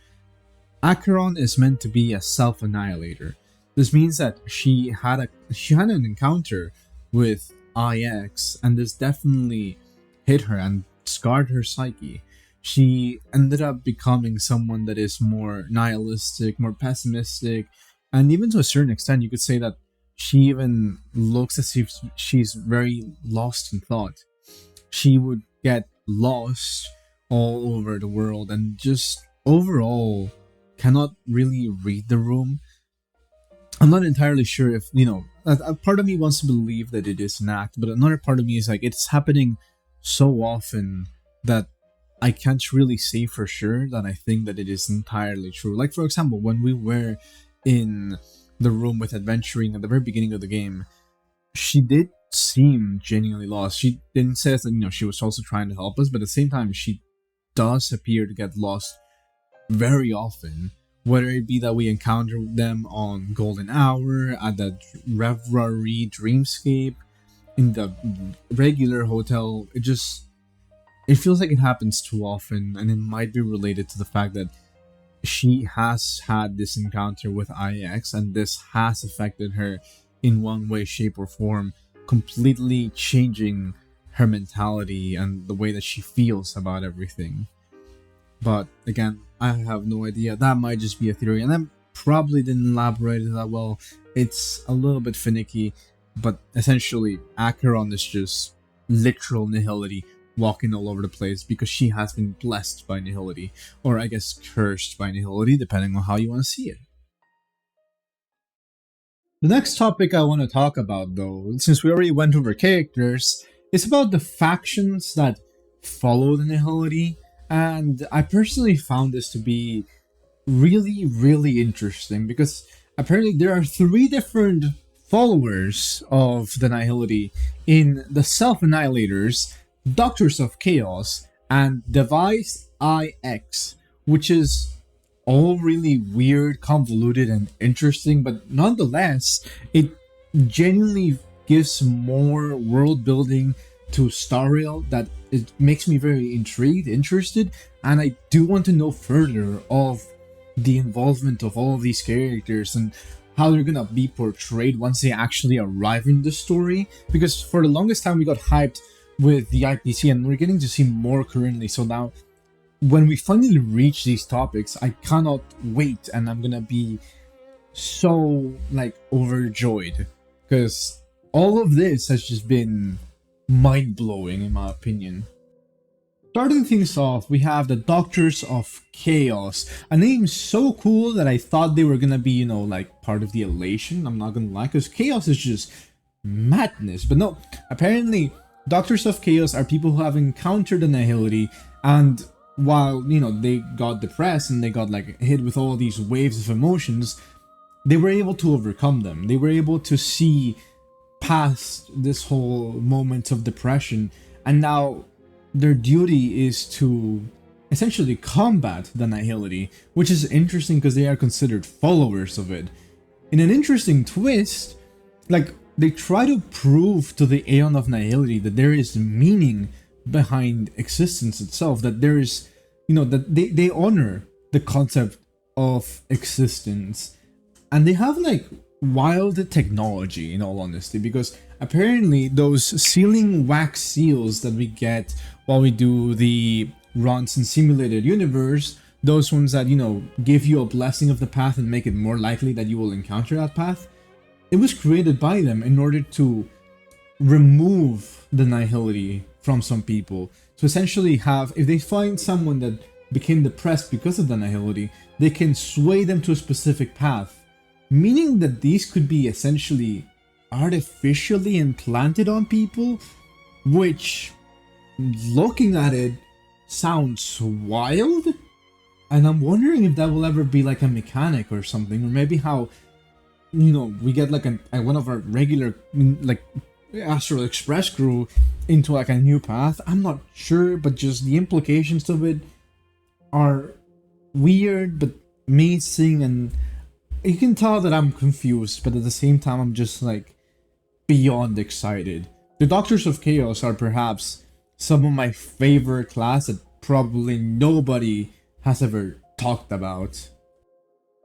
Acheron is meant to be a self-annihilator. This means that she had an encounter with IX, and this definitely hit her and scarred her psyche. She ended up becoming someone that is more nihilistic, more pessimistic, and even to a certain extent, you could say that she even looks as if she's very lost in thought. She would get lost all over the world and just overall cannot really read the room. I'm not entirely sure if, a part of me wants to believe that it is an act, but another part of me is like, it's happening so often that I can't really say for sure that I think that it is entirely true. Like, for example, when we were in the room with Aventurine at the very beginning of the game, she did seem genuinely lost. She didn't say that, she was also trying to help us, but at the same time, she does appear to get lost very often. Whether it be that we encounter them on Golden Hour, at the Reverie Dreamscape, in the regular hotel, it feels like it happens too often, and it might be related to the fact that she has had this encounter with IX, and this has affected her in one way, shape, or form, completely changing her mentality and the way that she feels about everything. But again, I have no idea. That might just be a theory, and I probably didn't elaborate it that well. It's a little bit finicky, but essentially, Acheron is just literal Nihility walking all over the place because she has been blessed by Nihility, or I guess cursed by Nihility, depending on how you want to see it. The next topic I want to talk about, though, since we already went over characters, is about the factions that follow the Nihility. And I personally found this to be really, really interesting, because apparently there are 3 different followers of the Nihility in the Self-Annihilators, Doctors of Chaos, and Device IX, which is all really weird, convoluted, and interesting, but nonetheless, it genuinely gives more world building to Stariel that it makes me very intrigued, interested, and I do want to know further of the involvement of all of these characters and how they're gonna be portrayed once they actually arrive in the story. Because for the longest time we got hyped with the IPC and we're getting to see more currently, so now when we finally reach these topics, I cannot wait, and I'm gonna be so like overjoyed because all of this has just been mind-blowing in my opinion. Starting things off, we have the Doctors of Chaos, a name so cool that I thought they were gonna be, you know, like part of the elation. I'm not gonna lie, because chaos is just madness. But no, apparently Doctors of Chaos are people who have encountered the Nihility, and while, you know, they got depressed and they got like hit with all these waves of emotions, they were able to overcome them. They were able to see past this whole moment of depression, and now their duty is to essentially combat the Nihility, which is interesting because they are considered followers of it. In an interesting twist, like, they try to prove to the Aeon of Nihility that there is meaning behind existence itself, that there is, you know, that they honor the concept of existence. And they have like wild technology, in all honesty, because apparently those sealing wax seals that we get while we do the runs in simulated universe, those ones that, you know, give you a blessing of the path and make it more likely that you will encounter that path, it was created by them in order to remove the Nihility from some people. To essentially have, if they find someone that became depressed because of the Nihility, they can sway them to a specific path, meaning that these could be essentially artificially implanted on people, which, looking at it, sounds wild. And I'm wondering if that will ever be like a mechanic or something, or maybe how, you know, we get like one of our regular like Astral Express crew into like a new path. I'm not sure, but just the implications of it are weird but amazing, and you can tell that I'm confused, but at the same time I'm just like beyond excited. The Doctors of Chaos are perhaps some of my favorite class that probably nobody has ever talked about.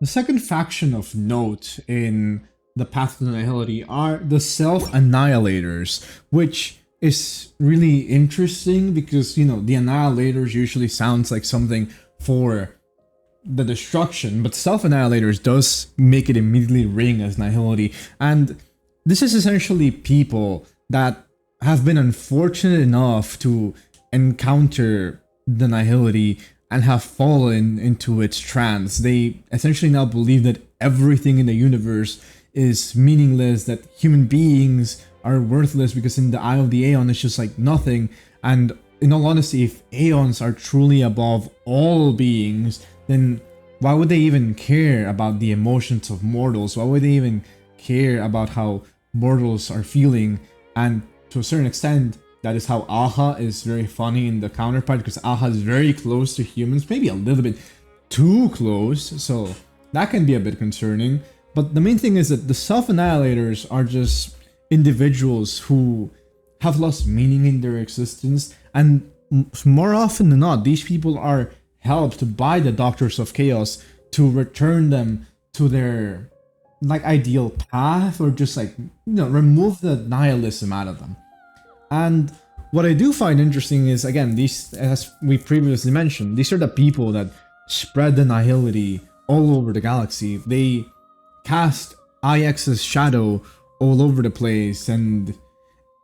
The second faction of note in the Path to Nihility are the Self-Annihilators, which is really interesting because, you know, the Annihilators usually sounds like something for the destruction, but Self-Annihilators does make it immediately ring as Nihility, and this is essentially people that have been unfortunate enough to encounter the Nihility and have fallen into its trance. They essentially now believe that everything in the universe is meaningless, that human beings are worthless because in the eye of the Aeon it's just like nothing. And in all honesty, if Aeons are truly above all beings, then why would they even care about the emotions of mortals? Why would they even care about how mortals are feeling? And to a certain extent, that is how Aha is very funny in the counterpart, because Aha is very close to humans, maybe a little bit too close, so that can be a bit concerning. But the main thing is that the Self-Annihilators are just individuals who have lost meaning in their existence, and more often than not, these people are helped by the Doctors of Chaos to return them to their like ideal path, or just like, you know, remove the nihilism out of them. And what I do find interesting is, again, these, as we previously mentioned, these are the people that spread the Nihility all over the galaxy. They cast IX's shadow all over the place, and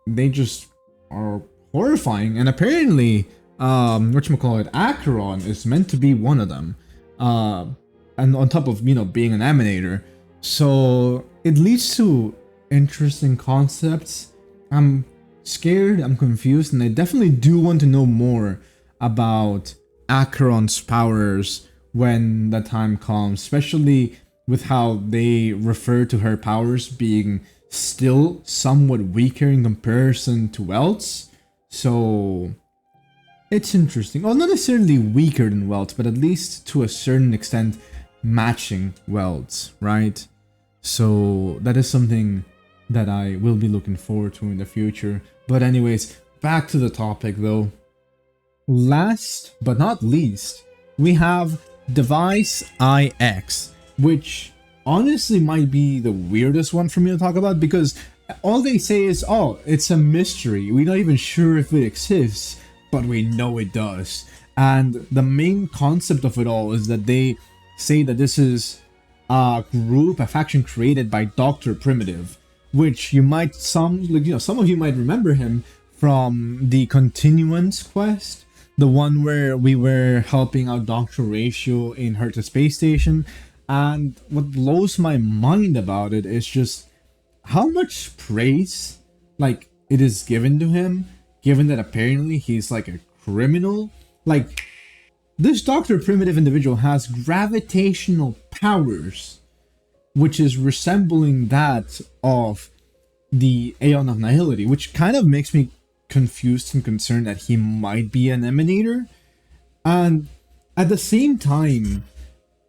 they just are horrifying. And apparently, whatchamacallit, Acheron is meant to be one of them. And on top of, you know, being an emanator. So it leads to interesting concepts. I'm scared, I'm confused, and I definitely do want to know more about Acheron's powers when the time comes, especially with how they refer to her powers being still somewhat weaker in comparison to Welts. So it's interesting. Well, not necessarily weaker than Welts, but at least to a certain extent matching Welts, right? So that is something that I will be looking forward to in the future. But anyways, back to the topic though. Last but not least, we have Device IX, which honestly might be the weirdest one for me to talk about, because all they say is, oh, it's a mystery. We're not even sure if it exists, but we know it does. And the main concept of it all is that they say that this is a group, a faction created by Dr. Primitive, which you might, some of you might remember him from the Continuance quest, the one where we were helping out Dr. Ratio in Herta Space Station. And what blows my mind about it is just how much praise like it is given to him, given that apparently he's like a criminal. Like, this Dr. Primitive individual has gravitational powers, which is resembling that of the Aeon of Nihility, which kind of makes me confused and concerned that he might be an emanator. And at the same time,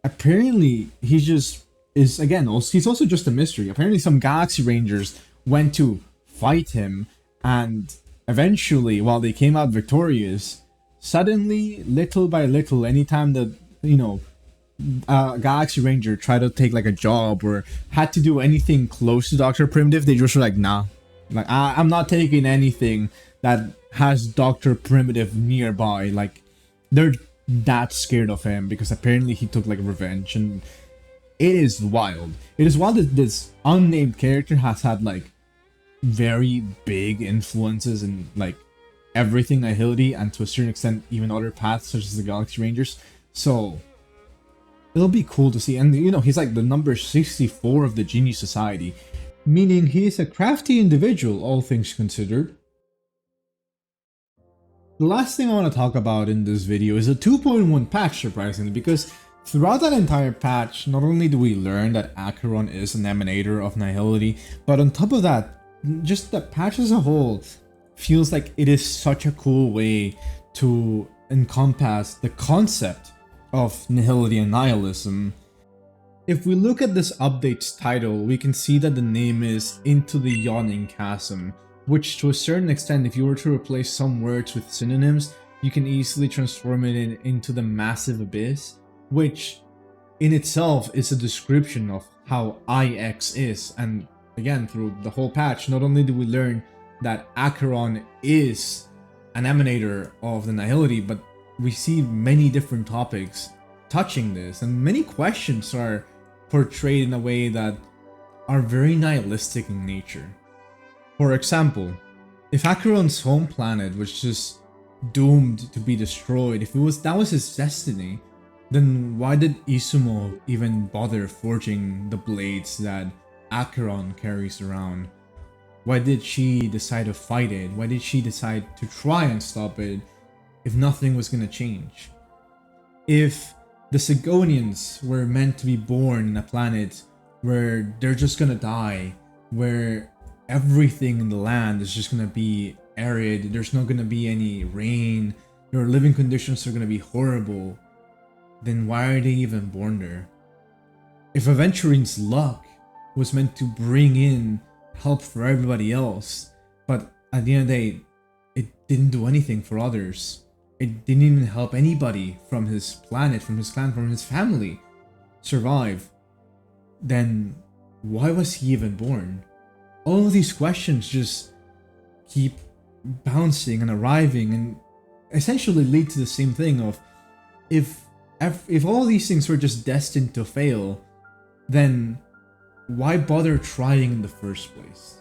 apparently he just is, again, he's also just a mystery. Apparently some Galaxy Rangers went to fight him, and eventually, while they came out victorious, suddenly, little by little, anytime that, Galaxy Ranger tried to take like a job or had to do anything close to Dr. Primitive, they just were like, nah, like I'm not taking anything that has Dr. Primitive nearby. Like, they're that scared of him because apparently he took like revenge. And it is wild. It is wild that this unnamed character has had like very big influences in like everything Nihility, and to a certain extent even other paths such as the Galaxy Rangers. So it'll be cool to see. And he's like the number 64 of the Genius Society, meaning he is a crafty individual, all things considered. The last thing I want to talk about in this video is a 2.1 patch, surprisingly, because throughout that entire patch, not only do we learn that Acheron is an emanator of Nihility, but on top of that, just the patch as a whole feels like it is such a cool way to encompass the concept of Nihility and Nihilism. If we look at this update's title, we can see that the name is Into the Yawning Chasm, which to a certain extent, if you were to replace some words with synonyms, you can easily transform it into the Massive Abyss, which in itself is a description of how IX is. And again, through the whole patch, not only do we learn that Acheron is an emanator of the Nihility, but we see many different topics touching this, and many questions are portrayed in a way that are very nihilistic in nature. For example, if Acheron's home planet was just doomed to be destroyed, if that was his destiny, then why did Izumo even bother forging the blades that Acheron carries around? Why did she decide to fight it? Why did she decide to try and stop it if nothing was gonna change? If the Sigonians were meant to be born in a planet where they're just gonna die, where everything in the land is just gonna be arid, there's not gonna be any rain, their living conditions are gonna be horrible, then why are they even born there? If Aventurine's luck was meant to bring in help for everybody else, but at the end of the day, it didn't do anything for others. It didn't even help anybody from his planet, from his clan, from his family survive. Then why was he even born? All of these questions just keep bouncing and arriving and essentially lead to the same thing of, if all these things were just destined to fail, then why bother trying in the first place?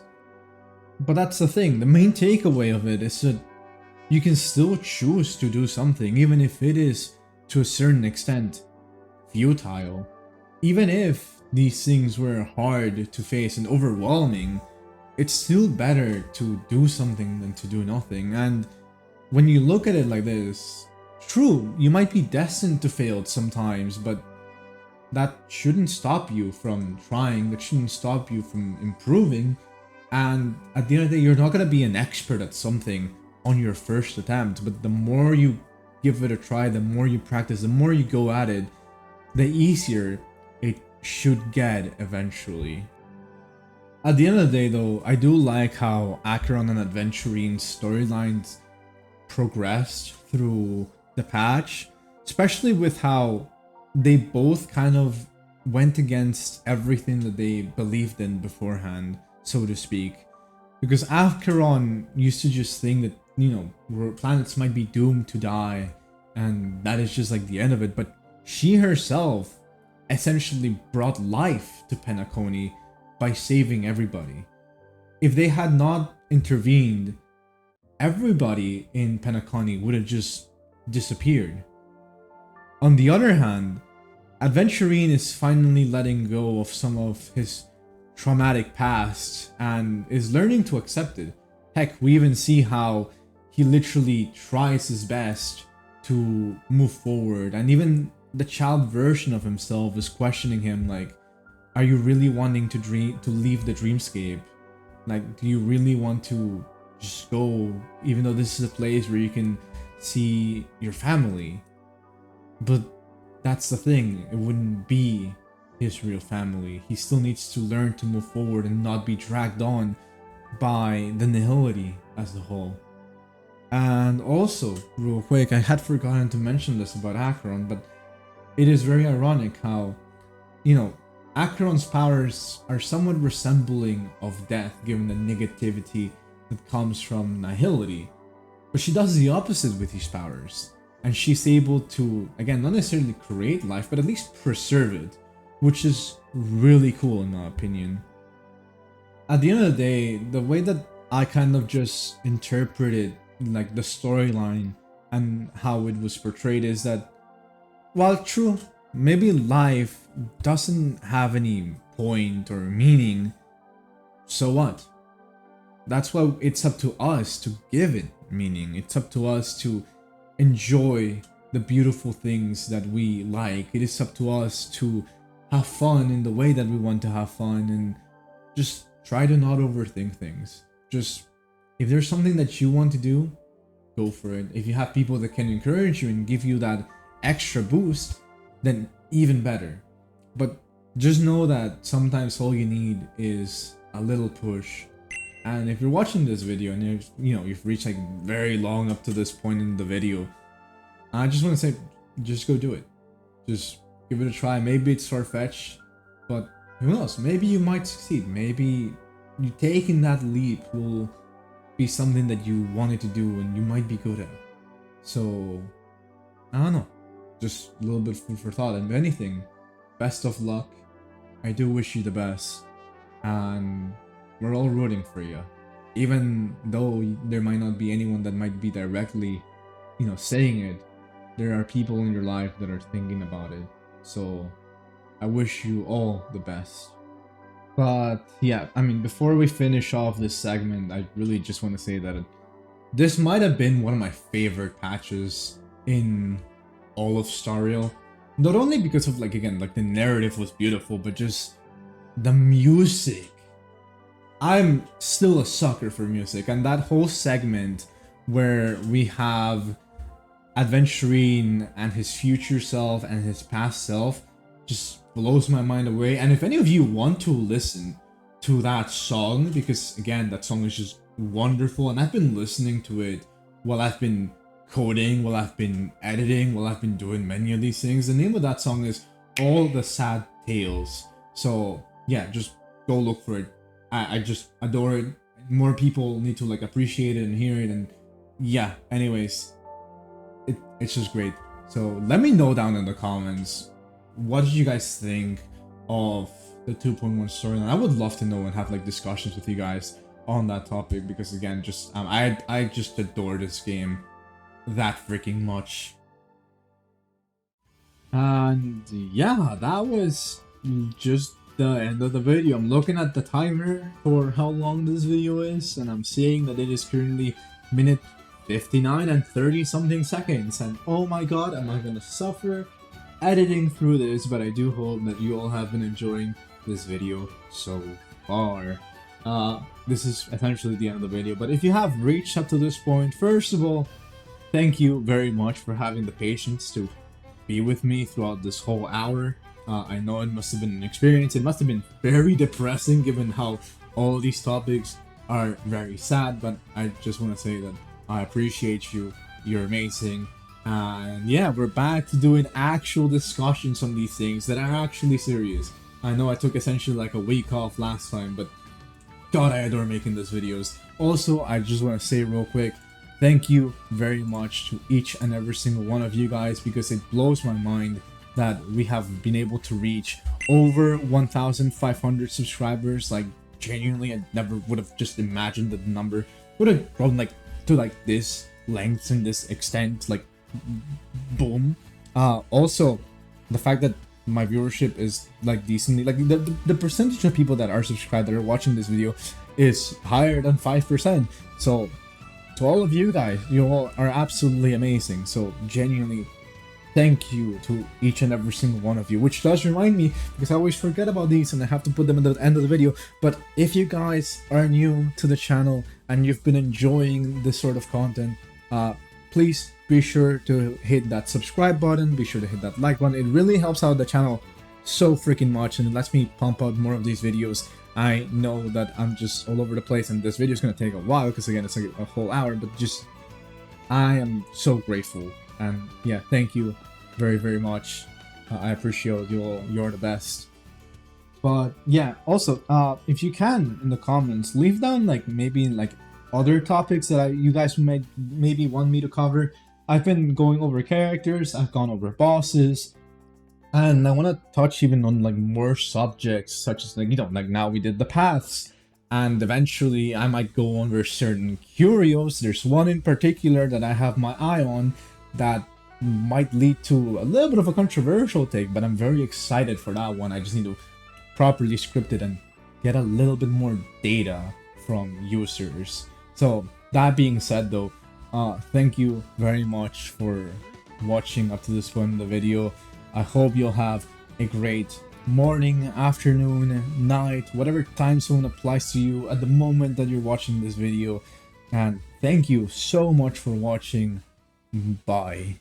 But that's the thing, the main takeaway of it is that you can still choose to do something, even if it is, to a certain extent, futile. Even if these things were hard to face and overwhelming, it's still better to do something than to do nothing. And when you look at it like this, true, you might be destined to fail sometimes, but that shouldn't stop you from trying, that shouldn't stop you from improving. And at the end of the day, you're not going to be an expert at something on your first attempt, but the more you give it a try, the more you practice, the more you go at it, the easier it should get eventually. At the end of the day though, I do like how Acheron and Aventurine storylines progressed through the patch, especially with how they both kind of went against everything that they believed in beforehand, so to speak. Because Acheron used to just think that, you know, planets might be doomed to die, and that is just like the end of it, but she herself essentially brought life to Penacony by saving everybody. If they had not intervened, everybody in Penacony would have just disappeared. On the other hand, Aventurine is finally letting go of some of his traumatic past and is learning to accept it. Heck, we even see how he literally tries his best to move forward, and even the child version of himself is questioning him, like, are you really wanting to leave the dreamscape? Like, do you really want to just go, even though this is a place where you can see your family? But that's the thing, it wouldn't be his real family. He still needs to learn to move forward and not be dragged on by the Nihility as a whole. And also, real quick, I had forgotten to mention this about Acheron, but it is very ironic how, you know, Acheron's powers are somewhat resembling of death, given the negativity that comes from Nihility. But she does the opposite with these powers. And she's able to, again, not necessarily create life, but at least preserve it, which is really cool in my opinion. At the end of the day, the way that I kind of just interpreted like the storyline and how it was portrayed is that, while true, maybe life doesn't have any point or meaning, so what? That's why it's up to us to give it meaning. It's up to us to enjoy the beautiful things that we like. It is up to us to have fun in the way that we want to have fun, and just try to not overthink things. Just, if there's something that you want to do, go for it. If you have people that can encourage you and give you that extra boost, then even better. But just know that sometimes all you need is a little push. And if you're watching this video and you've reached like very long up to this point in the video, I just want to say, just go do it. Just give it a try. Maybe it's far-fetched, but who knows? Maybe you might succeed. Maybe you taking that leap will be something that you wanted to do and you might be good at. So, I don't know. Just a little bit of food for thought. And if anything, best of luck. I do wish you the best. And we're all rooting for you. Even though there might not be anyone that might be directly, saying it, there are people in your life that are thinking about it. So, I wish you all the best. But yeah, I mean, before we finish off this segment, I really just want to say that this might have been one of my favorite patches in all of Star Rail. Not only because of the narrative was beautiful, but just the music. I'm still a sucker for music, and that whole segment where we have Aventurine and his future self and his past self just blows my mind away. And if any of you want to listen to that song, because again, that song is just wonderful, and I've been listening to it while I've been coding, while I've been editing, while I've been doing many of these things. The name of that song is All the Sad Tales. So yeah, just go look for it. I just adore it. More people need to appreciate it and hear it, and yeah, anyways, it's just great. So let me know down in the comments, what did you guys think of the 2.1 storyline? I would love to know and have discussions with you guys on that topic, because again, just I just adore this game that freaking much. And yeah, that was just the end of the video. I'm looking at the timer for how long this video is, and I'm seeing that it is currently minute 59 and 30 something seconds, and oh my god, am I gonna suffer editing through this. But I do hope that you all have been enjoying this video so far. this is essentially the end of the video. But if you have reached up to this point, first of all, thank you very much for having the patience to be with me throughout this whole hour. I know it must have been an experience. It must have been very depressing given how all these topics are very sad, but I just want to say that I appreciate you. You're amazing. And yeah, we're back to doing actual discussions on these things that are actually serious. I know I took essentially like a week off last time, but God, I adore making these videos. Also, I just want to say real quick, thank you very much to each and every single one of you guys, because it blows my mind that we have been able to reach over 1,500 subscribers. Like, genuinely, I never would have just imagined that the number would have grown like to like this length and this extent, like boom. Also, the fact that my viewership is like decently, like the percentage of people that are subscribed that are watching this video is higher than 5%. So to all of you guys, you all are absolutely amazing. So genuinely thank you to each and every single one of you, which does remind me, because I always forget about these and I have to put them at the end of the video. But if you guys are new to the channel and you've been enjoying this sort of content, please be sure to hit that subscribe button, be sure to hit that like button. It really helps out the channel so freaking much, and it lets me pump out more of these videos. I know that I'm just all over the place and this video is going to take a while because again it's like a whole hour, but just I am so grateful. And yeah, thank you very, very much. I appreciate you all. You're the best. But yeah, also, if you can, in the comments, leave down like maybe like other topics that you guys might maybe want me to cover. I've been going over characters, I've gone over bosses, and I want to touch even on like more subjects such as like, you know, like now we did the paths. And eventually I might go over certain curios. There's one in particular that I have my eye on that might lead to a little bit of a controversial take, but I'm very excited for that one. I just need to properly script it and get a little bit more data from users. So that being said though, thank you very much for watching up to this point in the video. I hope you'll have a great morning, afternoon, night, whatever time zone applies to you at the moment that you're watching this video. And thank you so much for watching. Bye.